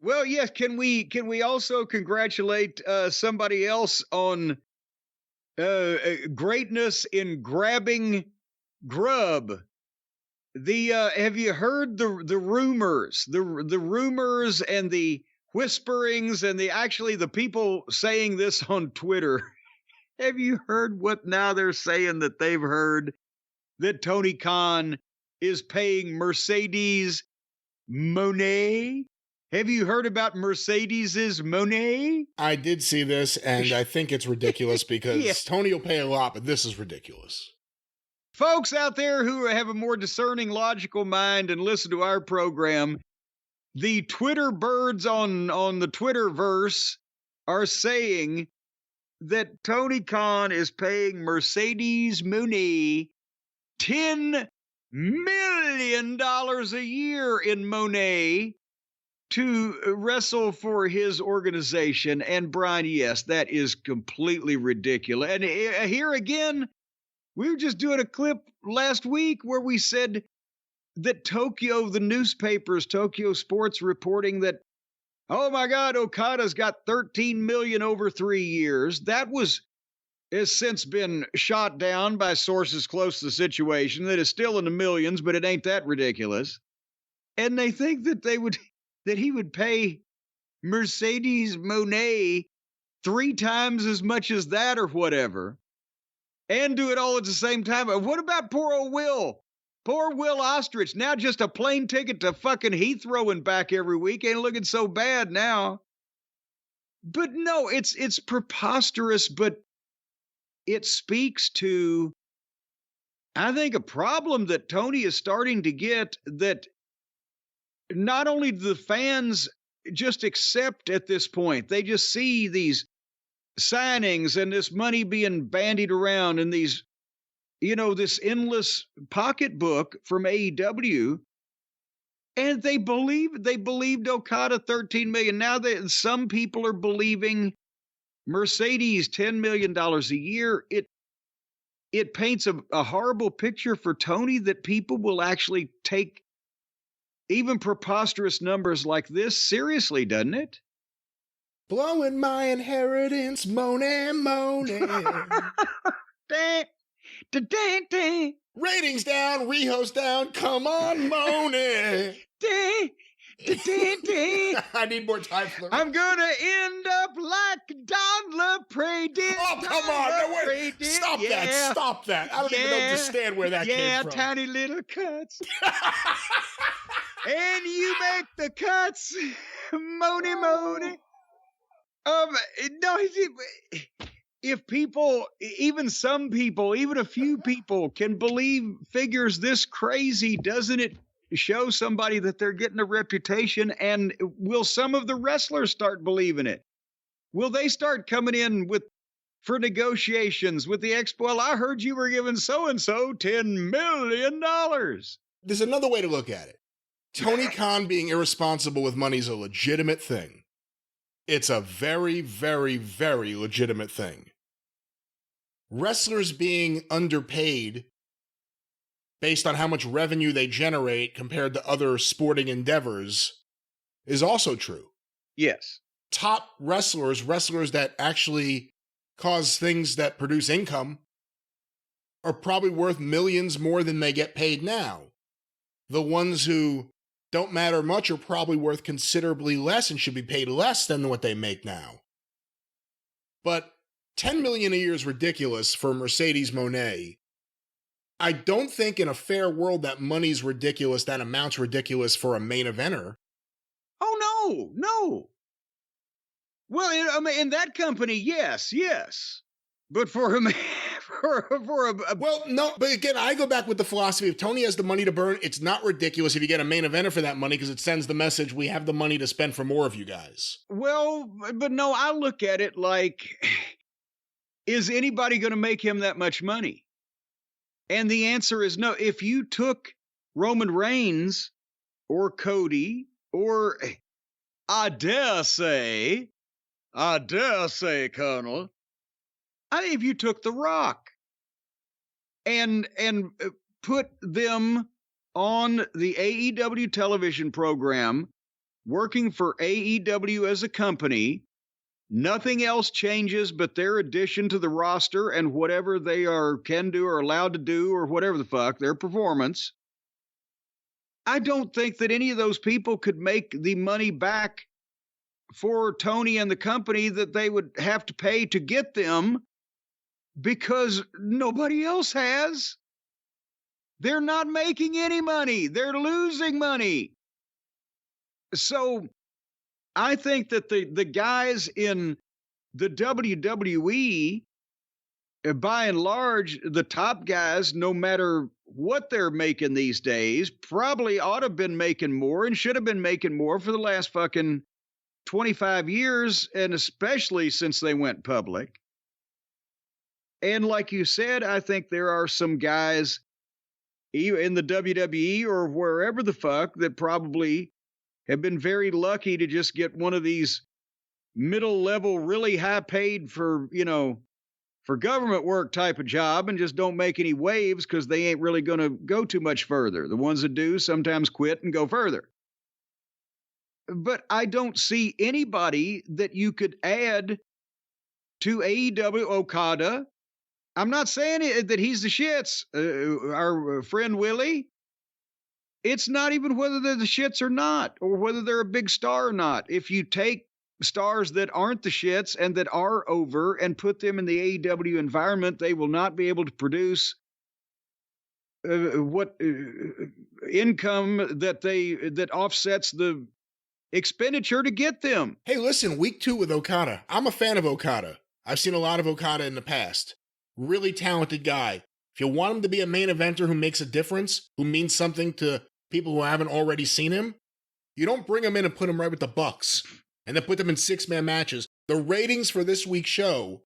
Well, yes. Can we also congratulate somebody else on greatness in grabbing grub? The have you heard the rumors, the rumors and the whisperings and the people saying this on Twitter? Have you heard what now they're saying that they've heard that Tony Khan is paying Mercedes Mone? Have you heard about Mercedes's Mone? I did see this, and I think it's ridiculous because Yeah. Tony will pay a lot, but this is ridiculous. Folks out there who have a more discerning, logical mind and listen to our program, the Twitter birds on the Twitterverse are saying that Tony Khan is paying Mercedes Mone $10 million a year in Monet to wrestle for his organization. And Brian, yes, that is completely ridiculous. And here again, we were just doing a clip last week where we said that Tokyo, the newspapers, Tokyo Sports reporting that, oh my God, Okada's got 13 million over 3 years. That has since been shot down by sources close to the situation. That is still in the millions, but it ain't that ridiculous. And they think that he would pay Mercedes Mone 3 times as much as that or whatever, and do it all at the same time. What about poor old Will? Poor Will Ostrich, now just a plane ticket to fucking Heathrow and back every week. Ain't looking so bad now. But no, it's preposterous, but it speaks to, I think, a problem that Tony is starting to get, that not only do the fans just accept at this point, they just see these signings and this money being bandied around and these, this endless pocketbook from AEW, and they believed Okada 13 million. Now some people are believing Mercedes $10 million a year. It paints a horrible picture for Tony that people will actually take even preposterous numbers like this seriously, doesn't it? Blowing my inheritance, Mone. Ratings down, rehost down, come on, Mone. I need more time for I'm gonna end up like Don LaPrade did. Oh, come on. No, wait. Stop that. Stop that. I don't even understand where that came from. Yeah, tiny little cuts. And you make the cuts, Mone. No, if people, even some people, even a few people can believe figures this crazy, doesn't it show somebody that they're getting a reputation? And will some of the wrestlers start believing it? Will they start coming in for negotiations with the expo? Well, I heard you were giving so-and-so $10 million. There's another way to look at it. Tony Khan being irresponsible with money is a legitimate thing. It's a very, very, very legitimate thing. Wrestlers being underpaid based on how much revenue they generate compared to other sporting endeavors is also true. Yes. Top wrestlers that actually cause things that produce income, are probably worth millions more than they get paid now. The ones who don't matter much are probably worth considerably less and should be paid less than what they make now. But $10 million a year is ridiculous for Mercedes Mone. I don't think in a fair world that money's ridiculous, that amount's ridiculous for a main eventer. Oh, no. Well, in that company, yes. But for him, Well, no, but again, I go back with the philosophy if Tony has the money to burn, it's not ridiculous if you get a main eventer for that money because it sends the message, we have the money to spend for more of you guys. Well, but no, I look at it like, is anybody going to make him that much money? And the answer is no. If you took Roman Reigns or Cody or I dare say, Colonel, I think if you took The Rock and put them on the AEW television program working for AEW as a company. Nothing else changes but their addition to the roster and whatever they can do or allowed to do or whatever the fuck, their performance. I don't think that any of those people could make the money back for Tony and the company that they would have to pay to get them because nobody else has. They're not making any money. They're losing money. So I think that the guys in the WWE, by and large, the top guys, no matter what they're making these days, probably ought to have been making more and should have been making more for the last fucking 25 years, and especially since they went public. And like you said, I think there are some guys in the WWE or wherever the fuck that probably have been very lucky to just get one of these middle level, really high paid for government work type of job and just don't make any waves because they ain't really going to go too much further. The ones that do sometimes quit and go further. But I don't see anybody that you could add to AEW. Okada. I'm not saying that he's the shits. Our friend Willie. It's not even whether they're the shits or not, or whether they're a big star or not. If you take stars that aren't the shits and that are over and put them in the AEW environment, they will not be able to produce income that offsets the expenditure to get them. Hey, listen, week 2 with Okada. I'm a fan of Okada. I've seen a lot of Okada in the past. Really talented guy. If you want him to be a main eventer who makes a difference, who means something to people who haven't already seen him, you don't bring him in and put him right with the Bucks and then put them in 6-man matches. The ratings for this week's show,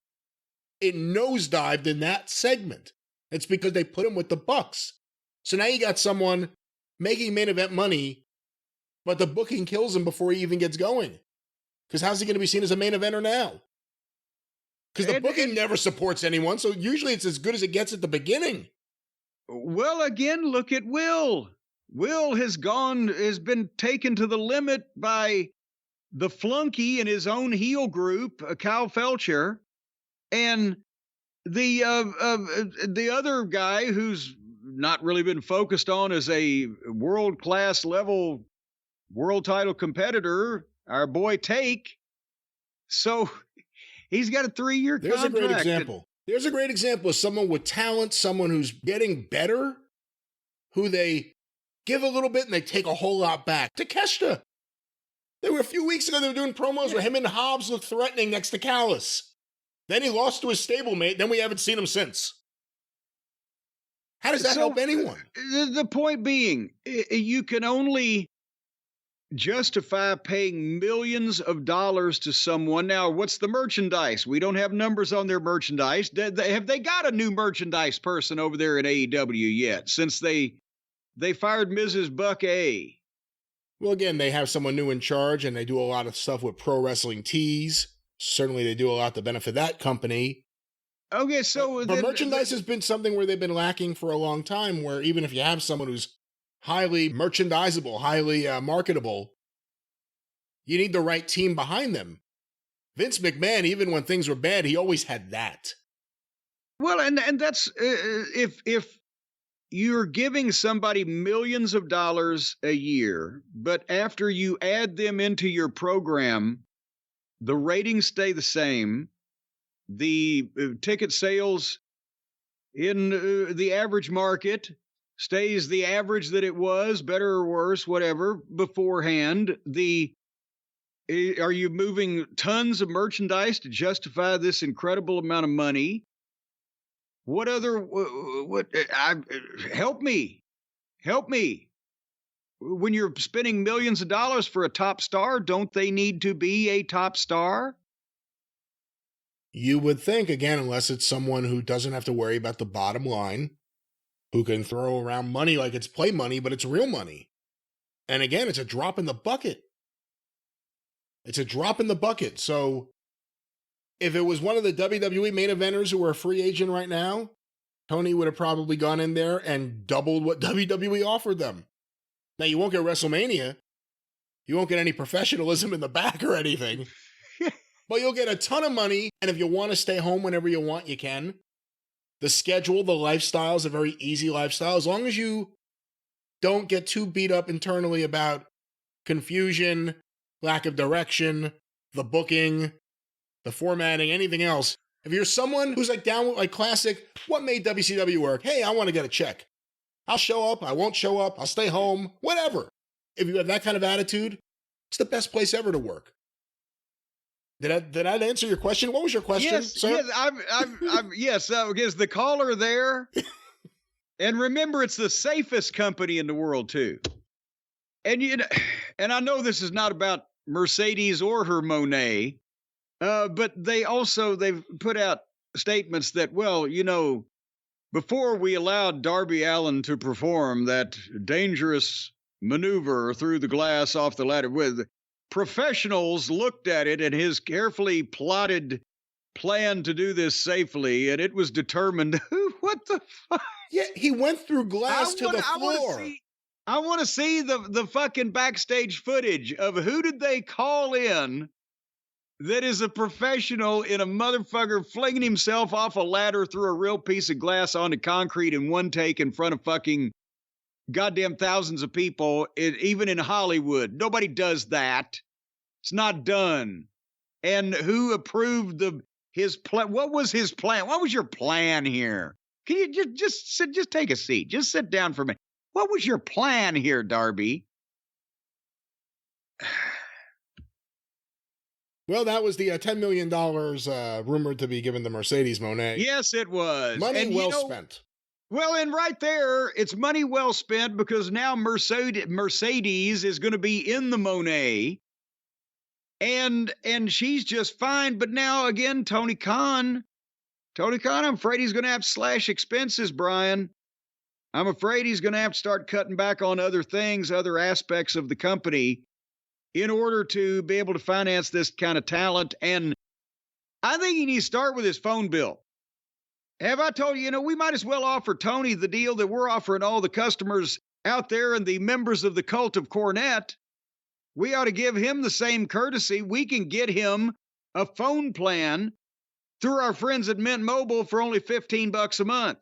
it nosedived in that segment. It's because they put him with the Bucks. So now you got someone making main event money, but the booking kills him before he even gets going. Because how's he going to be seen as a main eventer now? Because the booking never supports anyone, so usually it's as good as it gets at the beginning. Well, again, look at Will. Will has been taken to the limit by the flunky in his own heel group, Kyle Felcher, and the other guy who's not really been focused on as a world-class level world title competitor, our boy Take. So he's got a 3-year contract. There's a great example. There's a great example of someone with talent, someone who's getting better, who they give a little bit and they take a whole lot back. Takeshita. They were a few weeks ago, they were doing promos where him and Hobbs looked threatening next to Callis. Then he lost to his stablemate, then we haven't seen him since. How does that help anyone? The point being, you can only justify paying millions of dollars to someone. Now, what's the merchandise? We don't have numbers on their merchandise. Have they got a new merchandise person over there at AEW yet, since they fired Mrs. Buck A? Well, again, they have someone new in charge, and they do a lot of stuff with Pro Wrestling Tees. Certainly, they do a lot to benefit that company. Okay, so... But merchandise has been something where they've been lacking for a long time, where even if you have someone who's highly merchandisable, highly marketable, you need the right team behind them. Vince McMahon, even when things were bad, he always had that. Well, and that's... if you're giving somebody millions of dollars a year, but after you add them into your program, the ratings stay the same. The ticket sales in the average market stays the average that it was, better or worse, whatever, beforehand. Are you moving tons of merchandise to justify this incredible amount of money? What other, help me. When you're spending millions of dollars for a top star, don't they need to be a top star? You would think, again, unless it's someone who doesn't have to worry about the bottom line, who can throw around money like it's play money, but it's real money. And again, it's a drop in the bucket. It's a drop in the bucket. So if it was one of the WWE main eventers who were a free agent right now, Tony would have probably gone in there and doubled what WWE offered them. Now, you won't get WrestleMania. You won't get any professionalism in the back or anything. But you'll get a ton of money, and if you want to stay home whenever you want, you can. The schedule, the lifestyle is a very easy lifestyle. As long as you don't get too beat up internally about confusion, lack of direction, the booking, the formatting, anything else. If you're someone who's like down with like classic, what made WCW work? Hey, I want to get a check. I'll show up, I won't show up, I'll stay home, whatever. If you have that kind of attitude, it's the best place ever to work. Did that answer your question? What was your question, yes, sir? Yes, is the caller there? And remember, it's the safest company in the world, too. And I know this is not about Mercedes or her Mone, but they've put out statements that, well, before we allowed Darby Allin to perform that dangerous maneuver through the glass off the ladder, professionals looked at it and his carefully plotted plan to do this safely, and it was determined. What the fuck? Yeah, he went through glass to the floor. I want to see the fucking backstage footage of who did they call in that is a professional in a motherfucker flinging himself off a ladder through a real piece of glass onto concrete in one take in front of fucking goddamn thousands of people, even in Hollywood. Nobody does that. It's not done. And who approved his plan? What was his plan? What was your plan here? Can you just take a seat? Just sit down for a minute. What was your plan here, Darby? Well, that was the $10 million rumored to be given to Mercedes Mone. Yes, it was. Money well spent. Well, and right there, it's money well spent because now Mercedes is going to be in the Mone, and she's just fine. But now again, Tony Khan, I'm afraid he's going to have to slash expenses, Brian. I'm afraid he's going to have to start cutting back on other things, other aspects of the company, in order to be able to finance this kind of talent. And I think he needs to start with his phone bill. Have I told you, we might as well offer Tony the deal that we're offering all the customers out there and the members of the cult of Cornette. We ought to give him the same courtesy. We can get him a phone plan through our friends at Mint Mobile for only $15 a month.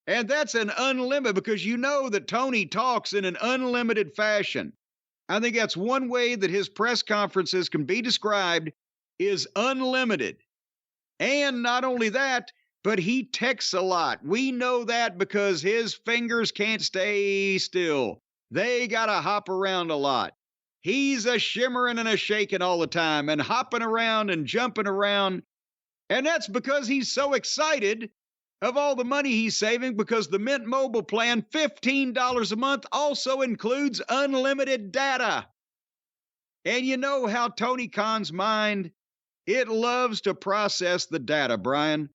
And that's an unlimited, because you know that Tony talks in an unlimited fashion. I think that's one way that his press conferences can be described, is unlimited. And not only that, but he texts a lot. We know that because his fingers can't stay still. They got to hop around a lot. He's a shimmering and a shaking all the time and hopping around and jumping around. And that's because he's so excited of all the money he's saving, because the Mint Mobile plan, $15 a month, also includes unlimited data. And you know how Tony Khan's mind, it loves to process the data, Brian.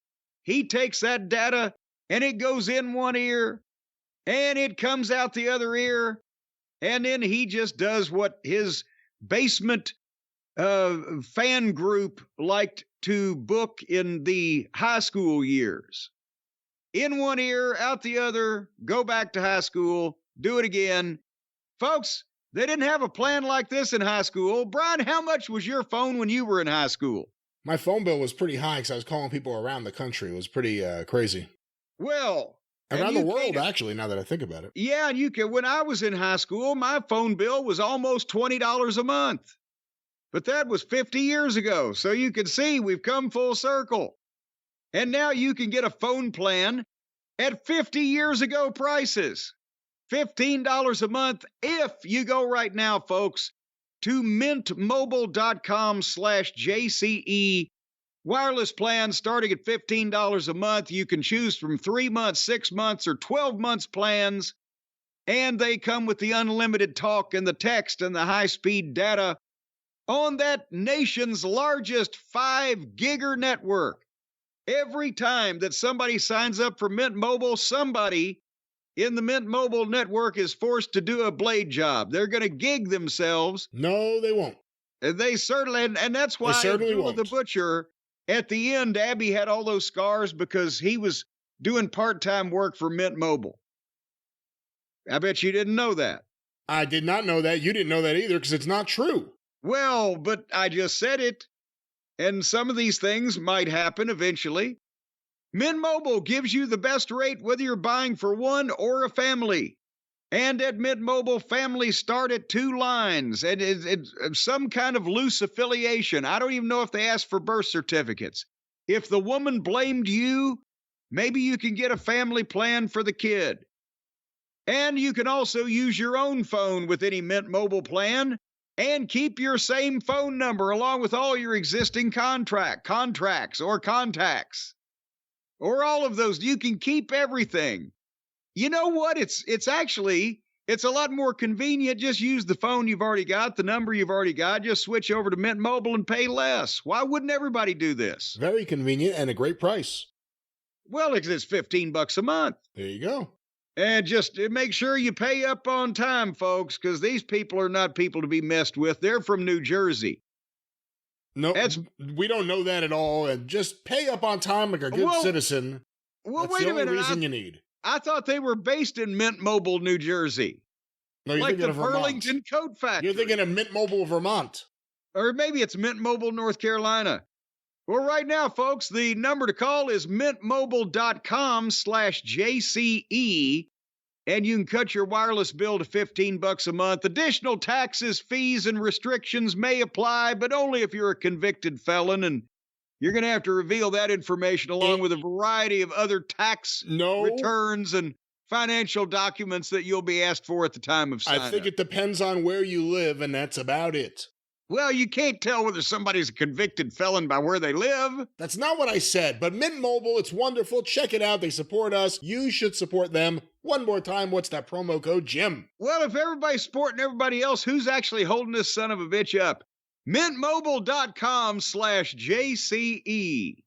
He takes that data and it goes in one ear and it comes out the other ear. And then he just does what his basement fan group liked to book in the high school years. In one ear, out the other, go back to high school, do it again. Folks, they didn't have a plan like this in high school. Brian, how much was your phone when you were in high school? My phone bill was pretty high because I was calling people around the country. It was pretty crazy. Well, around the world, actually, now that I think about it. Yeah, and when I was in high school, my phone bill was almost $20 a month. But that was 50 years ago. So you can see we've come full circle. And now you can get a phone plan at 50 years ago prices. $15 a month if you go right now, folks, to mintmobile.com/JCE. Wireless plans starting at $15 a month. You can choose from 3 months, 6 months, or 12 months plans. And they come with the unlimited talk and the text and the high-speed data on that nation's largest 5-gigger network. Every time that somebody signs up for Mint Mobile, somebody in the Mint Mobile network is forced to do a blade job. They're going to gig themselves. No, they won't. They certainly, and that's why the Butcher, at the end, Abby had all those scars because he was doing part-time work for Mint Mobile. I bet you didn't know that. I did not know that. You didn't know that either because it's not true. Well, but I just said it. And some of these things might happen eventually. Mint Mobile gives you the best rate whether you're buying for one or a family. And at Mint Mobile, families start at 2 lines, and it's some kind of loose affiliation. I don't even know if they ask for birth certificates. If the woman blamed you, maybe you can get a family plan for the kid. And you can also use your own phone with any Mint Mobile plan and keep your same phone number along with all your existing contracts or contacts. Or all of those. You can keep everything. You know what? It's a lot more convenient. Just use the phone you've already got, the number you've already got. Just switch over to Mint Mobile and pay less. Why wouldn't everybody do this? Very convenient and a great price. Well, it's $15 a month. There you go. And just make sure you pay up on time, folks, because these people are not people to be messed with. They're from New Jersey. No, we don't know that at all. And just pay up on time like a good citizen. Well, That's wait the a minute. only reason you need. I thought they were based in Mint Mobile, New Jersey. No, you're like thinking the of Burlington Coat Factory. You're thinking of Mint Mobile, Vermont. Or maybe it's Mint Mobile, North Carolina. Well, right now, folks, the number to call is mintmobile.com/JCE, and you can cut your wireless bill to $15 a month. Additional taxes, fees, and restrictions may apply, but only if you're a convicted felon, and you're going to have to reveal that information along with a variety of other tax returns and financial documents that you'll be asked for at the time of sign-up. I think it depends on where you live, and that's about it. Well, you can't tell whether somebody's a convicted felon by where they live. That's not what I said, but Mint Mobile, it's wonderful. Check it out. They support us. You should support them. One more time, what's that promo code, Jim? Well, if everybody's supporting everybody else, who's actually holding this son of a bitch up? mintmobile.com/JCE.